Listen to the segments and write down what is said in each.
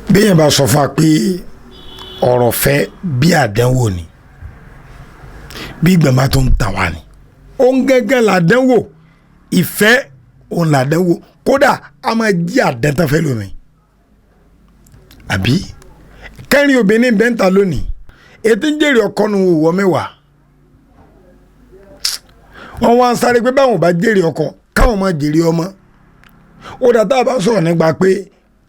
bí yẹn bá sọ fún wa pé ọ̀rọ̀ fẹ́ bí àdánwò ni bí ìgbàmá tó ń tàn wá ni òun gẹ́gẹ́ làdánwò ìfẹ́ òun làdánwò kódà a máa jí àdántán fẹ́ lómi àbí kẹrin obìnrin bẹ́ńtà lónìí ètò ń jèrè ọkọ nu wọ mẹ́wàá wọn wá ń sáré pé báwọn bá jèrè ọkọ káwọn máa jèrè ọmọ ó dà tá a bá sọ̀rọ̀ nígbà pé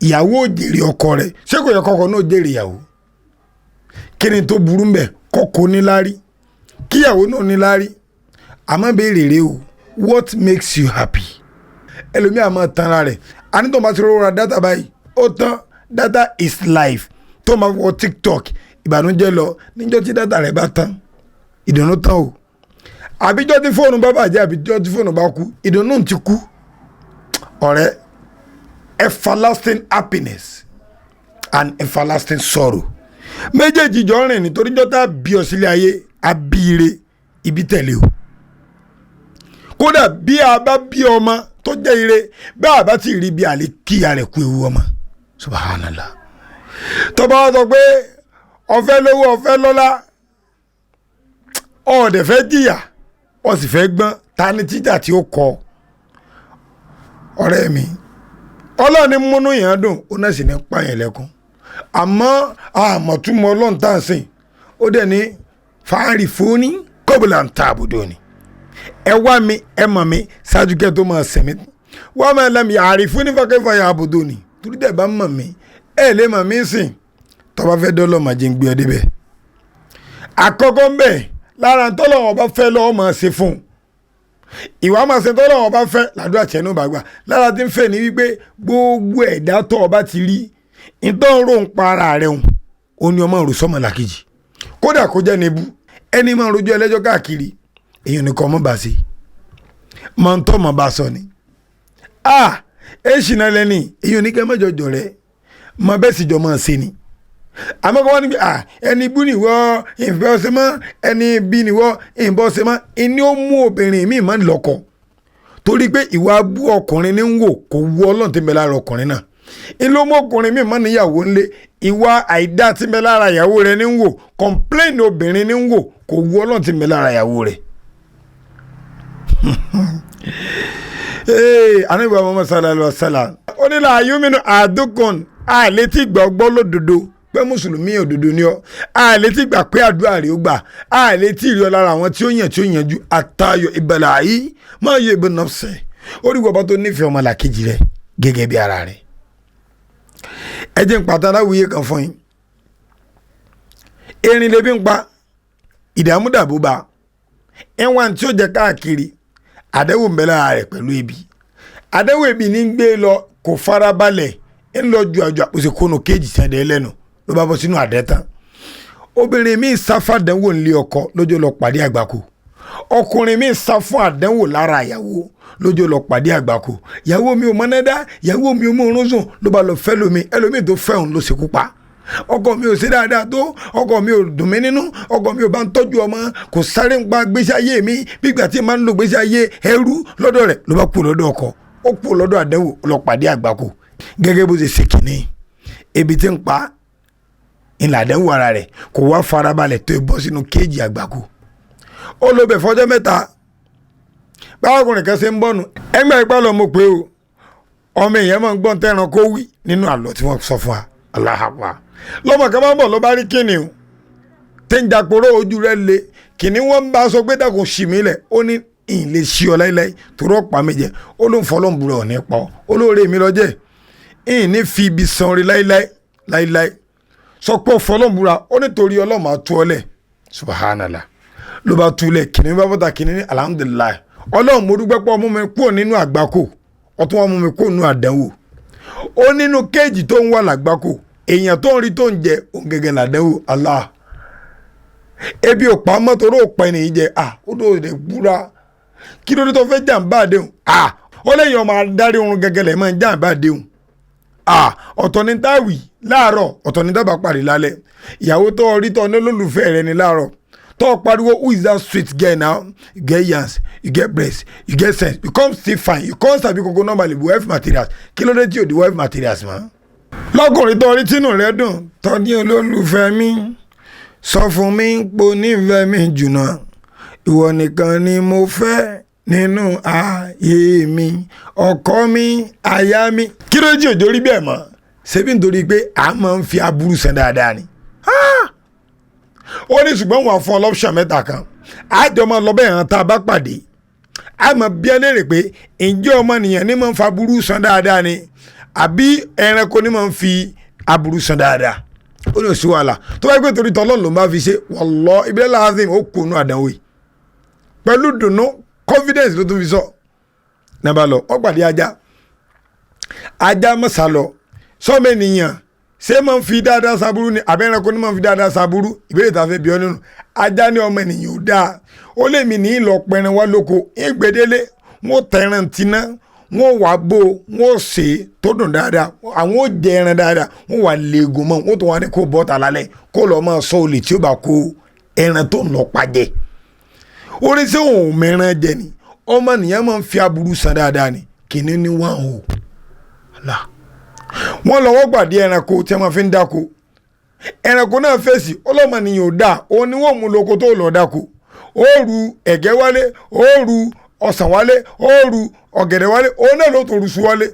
ìyàwó ò jèrè ọkọ rẹ̀ ṣé kò yẹ kọ́kọ́ náà jèrè ìyàwó kí ni tó burú mbẹ kọ́kọ́ níláárí kíyàwó náà níláárí àmọ́ béèrè rẹ o what makes you happy ẹlòmíà máa tanra rẹ̀ àní tó máa ti rọra dátà báyìí ó tán data is life tó máa wọ TikTok ìbànújẹ́ lọ níjọ́ tí dátà rẹ̀ bá tán ìdùnnú tán o àbíjọ́ tí fóònù bá bàjẹ́ àbíjọ́ tí fóònù bá kú ìdùnnú ti kú ọ̀rẹ́ everlasting happiness and everlasting sorrow méjèèjì jọ rìn nítorí jọ́tà bí ọ sílé ayé abíire ibi tẹ̀lé o kódà bí a bá bí ọmọ tó jẹ́ ire bá a bá ti rí bí àlè kíyà rẹ̀ kú ewu ọmọ subhanallah tọ́ba wa sọ pé ọ̀fẹ́ lówó ọ̀fẹ́ lọ́lá ọ̀dẹ̀ fẹ́ jìyà ó sì fẹ́ gbọ́n ta ni títà tí ó kọ ọ̀rẹ́ mi ọlọ́ọ̀ni múnú yẹn dùn ó náà sì ní pààyàn lẹ́kún àmọ́ àmọ̀túnmọ̀ ọlọ́run tá à ń sìn ó dẹ̀ ní fàárì fúnni kọ́bùlà ń ta àbùdó ni ẹ wá mi ẹ mọ̀ mi ṣáájú kẹ́ tó máa sẹ̀mí wọ́n máa lẹ́mi àárí fúnni fàkẹ́fà yà àbùdó ni torí dẹ̀ bá mọ̀ mi ẹ lè mọ̀ mí sìn tọ́ba fẹ́ dọ́lọ́ màá jẹ́ ń gbé ọ débẹ̀ àkọ́kọ́ ń bẹ̀ lára tọ́lọ́wọ́n bá fẹ́ lọ́wọ́ máa ṣe fún un ìwà máa ṣe tọ́lọ́wọ́n bá fẹ́ làdúrà tiẹ̀ bá gbà lára tí ń fẹ́ ni wípé gbogbo ẹ̀dá tó ọba ti rí ìtọ́ rò ń pa ara rẹ̀ hùn ó ní ọmọ rò sọ́mọ làkejì kódà kó jẹ́ nebu ẹni máa rojọ́ ẹlẹ́jọ́ káàkiri èèyàn nìkan ọmọ bá ṣe máa ń tọ́ ọmọ bá sọ ni ẹ ṣìnà lẹ́ni èèyàn ní kẹ́ mẹ́jọ jọ rẹ̀ mọ bẹ́ẹ̀ sì jọ máa ṣe ni àmọ́ kọ́ wọ́n ní ẹni bú nìwọ́ ìfẹ́ ọ̀sẹ̀ mọ́ ẹni bí nìwọ́ ìbọn ọ̀sẹ̀ mọ́ ẹni ó mú obìnrin mi máa ń lọ́kọ torí pé ìwà bú ọkùnrin ní ń wò kò wú ọlọ́run tí ń bẹ lára ọkùnrin náà ìlú mú ọkùnrin mi máa níyàwó ńlé ìwà àìdá tí ń bẹ lára ìyàwó rẹ̀ ní ń wò kọ̀ǹpléènì obìnrin ní ń wò kò wú ọlọ́run tí ń bẹ lára ìyàwó rẹ̀. Ànábì Muhammad sallallahu alaihi wasallam ó ní la yuminu ahadukum àlétí gbọ́gbọ́ lódodo pé mùsùlùmí òdodo ni ọ àlétí gbà pé àdúrà rẹ̀ ó gbà àlétí rí ọ lára àwọn tí ó yànjú àtayọ ìbẹ̀lẹ̀ ayé máa yẹ ìbọn náà sẹ̀ ó rí bàbá tó nífẹ̀ẹ́ ọmọ làkejì rẹ̀ gẹ́gẹ́ bí ara rẹ̀. ẹ jẹ́ n pàtàkì aláwòye kan fún yín erin lè bí ń pa ìdààmú dàbò bá ẹ̀wọ̀n tí ó jẹ káàkiri àdẹ́wò ń bẹ lára rẹ̀ pẹ̀lú ebi àdẹ́wò ebi ní gbé lọ kò farabalẹ̀ ń lọ ju àjọ àpòsí kónú kéèjì sẹ́dẹ̀ lẹ́nu ló bá bọ́ sínú àdẹ́tàn obìnrin mi sáfà àdánwò ńlé ọkọ lójó lọ pàdé àgbákò ọkùnrin mi sá fún àdánwò lára ìyàwó lójó lọ pàdé àgbákò ìyàwó mi ò mọ́nẹ́dá ìyàwó mi ò mú oorun sùn ló bá lọ fẹ́ lómi ẹlòmíì tó fẹ́ òun ló ṣekú pa ọkọ mi ò ṣe dáadáa tó ọkọ mi ò dùn mí nínú ọkọ mi ò bá ń tọ́jú ọmọ kò sáré ń gba gbèsè ayé mi bí ìgbà tí màá ń lo gbèsè ayé ẹrú lọ́dọ̀ rẹ̀ ló bá kú lọ́dọ̀ ọkọ ó kú lọ́dọ̀ àdánwò lọ pàdé àgbákò gẹ́gẹ́ bó ṣe ṣe kìíní ebi tí ń pa ìlà àdánwò ara rẹ̀ kò wá farabalẹ̀ tó bọ́ sínú kéèjì àgbákò ó lọ bẹ̀ fọjọ́ mẹ́ta báwọkùnrin kan ṣe ń bọ́nu ẹgbẹ́ ìpá lọ mọ̀ pé o ọmọ èèyàn máa ń gbọ́n tẹ́ran kó wí nínú àlọ́ tí wọ́n sọ fún wa aláhàpá lọ́mọ kan bá ń bọ̀ ló bá rí kìnìún tẹ́ ń jàporó ojú rẹ̀ le kìnìún wọn bá sọ pé dàkún ṣì mí lẹ̀ ó ní ìyìn lè ṣí ọ láíláí torí ọ̀pá mi jẹ ó ló ń fọlọ́ ń burú ọ̀ nípa ó lóore mi lọ jẹ́ ìyìn ní fi ibi san rí láíláí sọ pé fọlọ́ ń burú ó nítorí ọlọ́mọ àtú ọlẹ̀ subhanallah ló bá túlẹ̀ kìnìún bá bọ́ta kìnìún ní alhamdulilayi ọlọ́run mo dúpẹ́ pọ̀ mú mi kúrò nínú àgbákò ọtún wọn mú mi kúrò nínú àdánwò ó nínú kéèjì tó ń wà lágbákò èèyàn tó ń rí tó ń jẹ òǹgẹ̀gẹ̀ làdánwò Allah ebi ò pa mọ́tò ó pa ènìyàn jẹ ó tó rẹ̀ búra kí ló dé tó fẹ́ jàǹbá àdéhùn ó lẹ́yìn ọmọ adarí oorun gẹ́gẹ́ lẹ̀ máa ń jàǹbá àdéhùn ọ̀tọ̀ ní táwì láàárọ̀ ọ̀tọ̀ ní tábà parí lálẹ́ ìyàwó tó rí tó ní olólùfẹ́ rẹ̀ ní láàárọ̀ tó pariwo who is that sweet girl now you get yans you get breast you get sense you come still fine you come sabi koko normally with wife materials kí ló dé tí o di wife materials mọ́ lọ́kùnrin tó rí tínú rẹ̀ dùn tó ní olólùfẹ́ mi sọ fún mi pò nífẹ̀ẹ́ mi jùnà ìwọ nìkan ni mo fẹ́ nínú ayé mi ọkọ mi aya mi. kí ló jẹ́ òjò rí bẹ́ẹ̀ mọ́ ṣebí nítorí pé a máa ń fi aburú san dáadáa ni. ó ní ṣùgbọ́n wọn fún ọlọ́pṣà mẹ́ta kan àjọ máa lọ bẹ́ẹ̀ hàn tá a bá pàdé a máa bí ẹ léèrè pé ǹjẹ́ ọmọnìyàn ní máa ń fa aburú san dáadáa ni àbí ẹranko ní máa ń fi aburú san dáadáa. ó ní òsì wàhálà tó bá gbé torí tọ́lọ́ ló máa fi ṣe wàllọ́ ìbílẹ̀ láàzín ó kùnú àdánwò yìí pẹ̀lú dùnú confidence ló tún fi sọ. nàbà lọ ọ pàdé ajá mọ̀sá lọ sọ́mọ ènìyàn ṣé máa ń fi dáadáa sábúrú ni àbẹ́ ẹranko ní máa ń fi dáadáa sábúrú ìbéèrè tá a fẹ́ bí ọ nínú ajá ní ọmọ ènìyàn ò dáa ó lè mí ní ìlọ pẹran wá lóko ìgbèdélé wọn tẹran tiná wọn wà bó wọn ṣe tó dùn dáadáa àwọn ò jẹ ẹran dáadáa wọn wà léegun mọ wọn tó wà ní kó bọ́ta lálẹ́ kó lọ́ọ́ máa sọ olè tí ó bá kó ẹran tó ń lọ pàjẹ́ orí sí òun mẹ́ran jẹ ni ọmọ nìyẹn máa ń fi aburú san dáadáa ni kìnìún ní wọn ò là wọ́n lọ́wọ́ gbàdé ẹranko tí a máa fi ń dáko ẹranko náà fèsì ọlọ́mọnìyàn ò dáa òun ni wọ́n mú lóko tó lọ́ọ́ dáko ó ru ẹ̀gẹ́ wálé ó ru ọsàn wálé ó ru ọ̀gẹ̀dẹ̀ wálé òun náà ló tó rusu wálé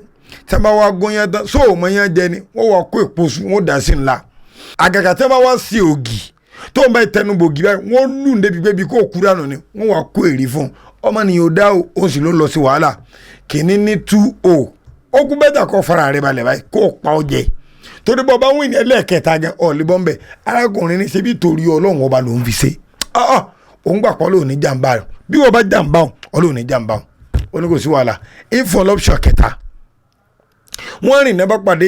tí a bá wá gún yẹn tán sóòmọ yẹn jẹ ni wọ́n wá kó èpo sùn wọ́n dà sí ńlá àgàgà tí a bá wá sí ògì tó ń bá tẹnubò gì báyìí wọ́n lù ń débi pé bí kò kú dànù ni wọ́n wá kó èrè fún ọmọnìyàn ò dá o sì ló lọ sí wàhálà kìíní ní 2-0 ó kú bẹ́tà kọ́ fara rẹ̀ balẹ̀ báyìí kó pa ọ jẹ torí bọ́ bá wíìnì ẹlẹ́ẹ̀kẹta gan ọ̀lẹ́bọ̀n bẹ̀ arákùnrin ní ṣebí torí ọlọ́run ọba ló ń fi ṣe òun gbà pọ́ lóun ní jàǹbá rẹ̀ bí wọ́n bá jàǹbá òun lóun ní jàǹbá òun ní kò sí wàhálà ìfọlọ́pṣọ̀ kẹta wọ́n rìn náà bá pàdé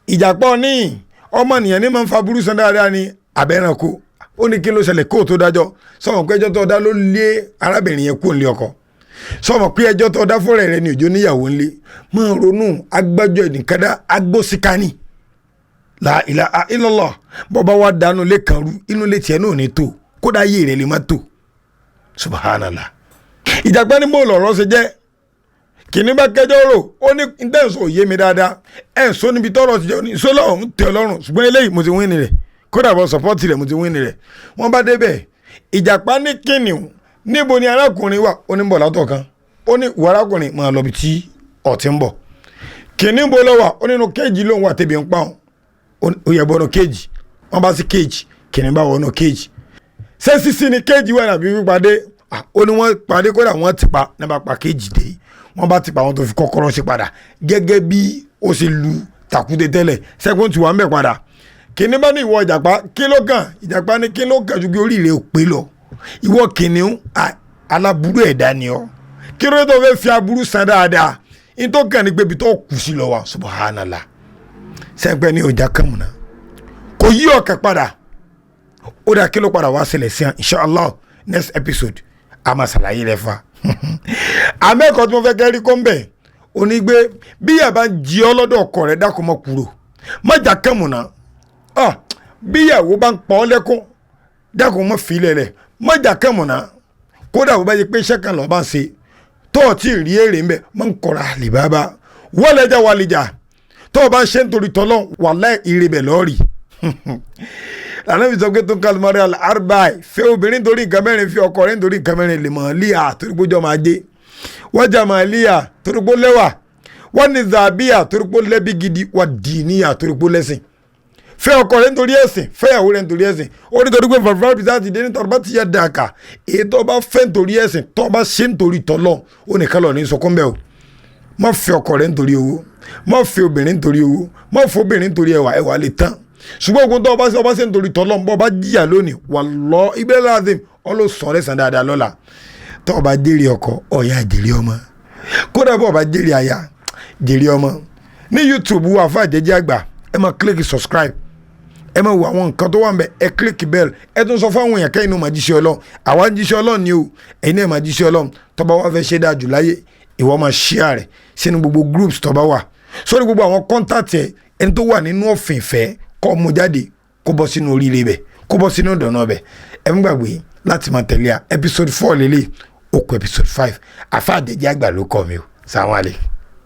ìjàpá ní ọmọnìyàn ní máa ń fa burú san dáadáa ní abẹ́ranko ó ní kí ló ṣẹlẹ̀ kó tó dájọ́ sọ̀rọ̀ pé ẹjọ́ tó dá ló lé arábìnrin yẹn kó ń lé ọkọ sọmọ pé ẹjọ́ tó dá fúnra rẹ̀ ní òjò níyàwó ńlé máa ronú agbájọ ìdìkadà agbósíkání la ilaha illallah bọba wa dànù lé kan rú inú lé tiẹ̀ náà ní tó kódà yé rẹ̀ lè má tó subhanallah. ìjàgbá ní bó lọ̀rọ̀ ṣe jẹ́ kìnní bá kẹjọ́ rò ó ní intenso òye mi dáadáa ẹ̀ ń sọ níbi tọ́rọ̀ ti jẹ́ ní sọ́lá ọ̀hún tẹ̀ ọlọ́run ṣùgbọ́n eléyìí mo ti wín ni rẹ̀ kódà bọ́ sọ́pọ́tì rẹ̀ mo ti wín ni rẹ̀ wọ́n bá débẹ̀ ìjàpá ní kìnìún níbo ni arákùnrin wà ó ní bọ̀ látọ̀ kan ó ní ìwà arákùnrin máa lọ bí tí ọ̀tí ń bọ̀ kìnní bo lọ́wọ́ ó nínú kéèjì lóun wà tẹ̀bi ń pa òun ó yẹ bọ́nu kéèjì wọ́n bá sí kéèjì kìnní bá wọnú kéèjì ṣé sísí ni kéèjì wà nàbí pípadé ó ní wọ́n padé kódà wọ́n ti pa náà bá pa kéèjì dé wọ́n bá ti pa wọn tó fi kọ́kọ́rọ́ sí padà gẹ́gẹ́ bí ó ṣe lu tàkúté tẹ́lẹ̀ sẹ́kùn tí wọ́n ń bẹ̀ padà kìnní bá ní ìwọ ìjàpá kí ló kàn ìjàpá ní kí ló kàn ju kí oríire ò pé lọ ìwọ kìnìún aláburú ẹ̀dá ni ọ kí ló tó fẹ́ fi aburú san dáadáa nítorí kàn ní pé ibi tó kù sí lọ wa subhanallah sẹ́ńpẹ́ ní ọjà kàmùnà kò yí ọ̀kẹ́ padà ó dà kí ló padà wá sílẹ̀ sí inshallah next episode a máa ṣàlàyé rẹ̀ fa amẹ́kọ̀ọ́ tí mo fẹ́ kẹ́rí kó ń bẹ̀ onígbé bí yàrá jí ọ lọ́dọ̀ ọkọ rẹ̀ dákun mọ́ kúrò mọ́jà kàmùnà bí ìyàwó bá ń pa ọ́ lẹ́kún dákun mọ́ fìlẹ̀ rẹ̀ mọ́jà kàmùnà kódà bó bá yẹ pé iṣẹ́ kan lọ́ọ́ bá ń ṣe tó o tí ì rí èrè ńbẹ mọ́ ń kọ́ra àlìbábá wọ́lẹ́jà wàlìjà tó o bá ń ṣe nítorí tọ́lọ́ wàláhì ìrìbẹ̀ lọ́ọ̀rì ànábì sọ pé tó ń kálùmọ́rẹ́ àlárúbáì fẹ́ obìnrin torí nǹkan mẹ́rin fi ọkọ rẹ̀ nítorí nǹkan mẹ́rin lè mọ̀ líà torí gbójọ́ máa dé wọ́n jà máa líà torí gbó lẹ́wà wọ́n ní zàbíà torí gbó lẹ́bí gidi wà dìníyà torí gbó lẹ́sìn fẹ́ ọkọ rẹ̀ nítorí ẹ̀sìn fẹ́yàwó rẹ̀ nítorí ẹ̀sìn ó ní torí pé fàfúrà bìtá ti dé nítorí bá ti yẹ dàkà èyí tó bá fẹ́ nítorí ẹ̀sìn tó bá ṣe nítorí tọ́lọ́ ó nìkan lọ ní sọkún bẹ́ẹ̀ o má fẹ́ ọkọ rẹ̀ nítorí owó má fẹ́ obìnrin nítorí owó má fẹ́ obìnrin nítorí ẹwà lè tán ṣùgbọ́n ogun tó bá ṣe nítorí tọ́lọ́ bọ́ bá jìyà lónìí wàlọ́ ibẹ̀ láàdín ọlọ́sàn rẹ̀ sàn dáadáa lọ́la tó bá jèrè ọkọ ọ̀yà jèrè ọmọ kódà bọ́ bá jèrè aya jèrè ọmọ ní YouTube wà fún àjẹjẹ àgbà ẹ máa click subscribe ẹ máa wo àwọn nǹkan tó wà ń bẹ ẹ click bell ẹ tún sọ fún àwọn èèyàn kẹ́yìn náà máa jíṣẹ́ Ọlọ́run àwa ń jíṣẹ́ Ọlọ́run ni o ẹ̀yin náà máa jíṣẹ́ Ọlọ́run tó bá wá fẹ́ ṣe dáa jù láyé ìwọ máa share rẹ̀ sínú gbogbo groups tó bá wà sórí gbogbo àwọn contact ẹ ẹni tó wà nínú ọ̀fìn ìfẹ́ kọ́ mú jáde kó bọ́ sínú oríire bẹ̀ kó bọ́ sínú ìdọ̀nà bẹ̀ ẹ ń gbàgbé láti máa tẹ̀lé a episode 4 lélẹ̀ ó kù episode 5 àfa àjẹjẹ àgbà ló kọ́ mi o sàwọn àlè.